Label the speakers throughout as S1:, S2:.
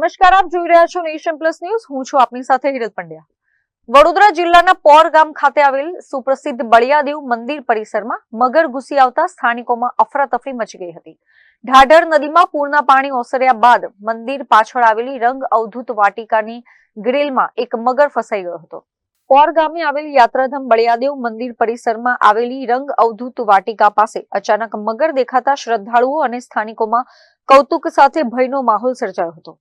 S1: નમસ્કાર, આપ જોઈ રહ્યા છો નેશન પ્લસ ન્યૂઝ. હું છું આપની સાથે હિરલ પંડ્યા. વડોદરા જિલ્લાના પોર ગામ ખાતે આવેલ સુપ્રસિદ્ધ બળિયાદેવ મંદિર પરિસરમાં મગર ઘૂસી આવતા સ્થાનિકોમાં અફરાતફરી મચી ગઈ હતી. ઢાઢર નદીમાં પૂરના પાણી ઓસર્યા બાદ મંદિર પાછળ આવેલી રંગ અવધૂત વાટિકાની ગ્રીલમાં એક મગર ફસાઈ ગયો હતો. પોર ગામે આવેલી યાત્રાધામ બળિયાદેવ મંદિર પરિસરમાં આવેલી રંગ અવધૂત વાટિકા પાસે અચાનક મગર દેખાતા શ્રદ્ધાળુઓ અને સ્થાનિકોમાં કૌતુક સાથે ભયનો માહોલ સર્જાયો હતો.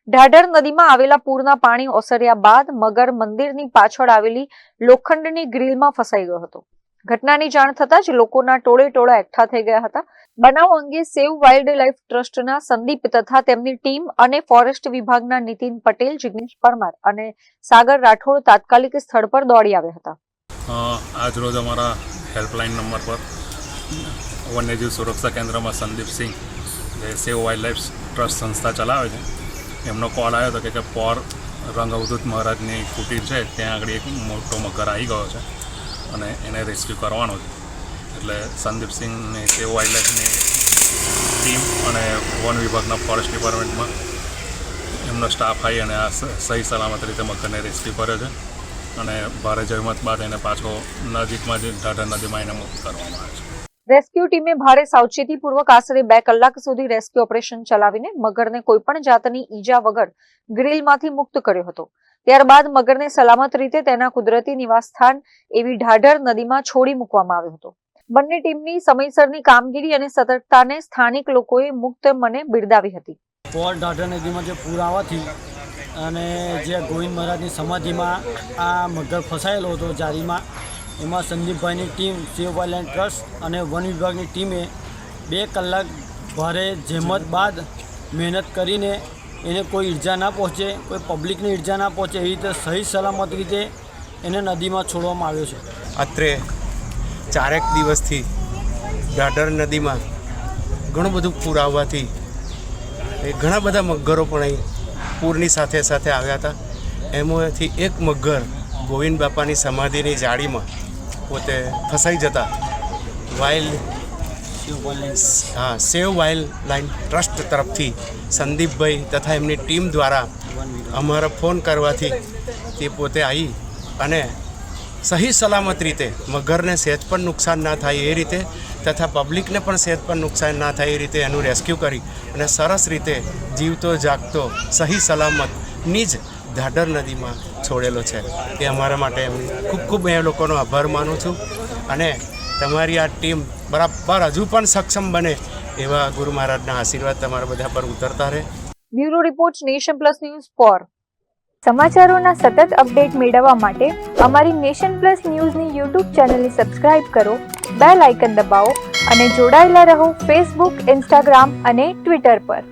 S1: ઢાઢર નદીમાં આવેલા પૂરના પાણી ઓસર્યા બાદ મગર મંદિરની પાછળ આવેલી લોખંડની ગ્રીલમાં ફસાઈ ગયો હતો. ઘટનાની જાણ થતાં જ લોકોના ટોળે એકઠા થઈ ગયા હતા. બનાવ અંગે સેવ વાઇલ્ડ લાઇફ ટ્રસ્ટના સંદીપ તથા તેમની ટીમ અને ફોરેસ્ટ વિભાગના નીતિન પટેલ, જિગ્નેશ પરમાર અને સાગર રાઠોડ તાત્કાલિક સ્થળ પર દોડી આવ્યા હતા.
S2: આજ રોજ અમારા હેલ્પલાઇન નંબર પર વન્યજીવ સુરક્ષા કેન્દ્રમાં સંદીપસિંહ, જે સેવ વાઇલ્ડ લાઇફ ટ્રસ્ટ સંસ્થા ચલાવે છે, એમનો કોલ આવ્યો હતો કે પોર રંગ અવધૂત મહારાજની કુટીર છે, ત્યાં આગળ એક મોટો મગર આવી ગયો છે અને એને રેસ્ક્યુ કરવાનો છે. એટલે સંદીપસિંહની સેવ વાઇલ્ડ લાઇફની ટીમ અને વન વિભાગના ફોરેસ્ટ ડિપાર્ટમેન્ટમાં એમનો સ્ટાફ આવી અને આ સહી સલામત રીતે મગરને રેસ્ક્યુ કર્યો છે અને ભારે જહેમત બાદ એને પાછો નજીકમાં જ ઢાઢર નદીમાં એને મુક્ત કરવામાં આવે છે.
S1: રેસ્ક્યુ ટીમે ભારે સાવચેતીપૂર્વક આશરે 2 કલાક સુધી રેસ્ક્યુ ઓપરેશન ચલાવીને મગરને કોઈપણ જાતની ઈજા વગર ગ્રીલમાંથી મુક્ત કર્યો હતો. ત્યારબાદ મગરને સલામત રીતે તેના કુદરતી નિવાસસ્થાન એવી ઢાઢર નદીમાં છોડી મૂકવામાં આવ્યો હતો. બંને ટીમની સમયસરની કામગીરી અને સતર્કતાને સ્થાનિક લોકોએ મુક્ત મને બિરદાવી હતી.
S3: પોર ઢાઢર નદીમાં જે પૂર આવવાથી અને જે ગોવિંદ મહારાજની સમાધિમાં આ મગર ફસાયેલો હતો જારીમાં, એમાં સંદીપભાઈની ટીમ, સેવ વાઇલ્ડ લાઇફ ટ્રસ્ટ અને વન વિભાગની ટીમે 2 કલાક ભારે જહેમત બાદ મહેનત કરીને એને કોઈ ઈજા ના પહોંચે, કોઈ પબ્લિકને ઈજા ના પહોંચે એવી રીતે સહી સલામત રીતે એને નદીમાં છોડવામાં આવ્યો છે.
S4: અત્રે 4 દિવસથી ઢાઢર નદીમાં ઘણું બધું પૂર આવવાથી ઘણા બધા મગરો પણ અહીં પૂરની સાથે સાથે આવ્યા હતા. એમાંથી એક મગર ગોવિંદ બાપાની સમાધિની જાળીમાં પોતે ફસાઈ જતા સેવ વાઇલ્ડ લાઇફ ટ્રસ્ટ તરફથી સંદીપભાઈ તથા એમની ટીમ દ્વારા અમારો ફોન કરવાથી તે પોતે આવી અને સહી સલામત રીતે મગરને સહેજ પણ નુકસાન ના થાય એ રીતે તથા પબ્લિકને પણ સહેજ પણ નુકસાન ના થાય એ રીતે એનું રેસ્ક્યુ કરી અને સરસ રીતે જીવતો જાગતો સહી સલામતની જ ઢાઢર નદીમાં છોડેલો છે. એ અમારા માટે ખૂબ ખૂબ એ લોકોનો આભાર માનું છું અને તમારી આ ટીમ બરાબર હજુ પણ સક્ષમ બને એવા ગુરુ મહારાજના આશીર્વાદ તમારા બધા પર ઉતરતા રહે.
S1: Bureau report, nation plus news. પોર.
S5: સમાચારોના સતત અપડેટ મેળવવા માટે અમારી નેશન પ્લસ ન્યૂઝની યુટ્યુબ ચેનલને સબસ્ક્રાઇબ કરો, બેલ આઇકન દબાવો અને જોડાયેલા રહો ફેસબુક, ઇન્સ્ટાગ્રામ અને ટ્વિટર પર.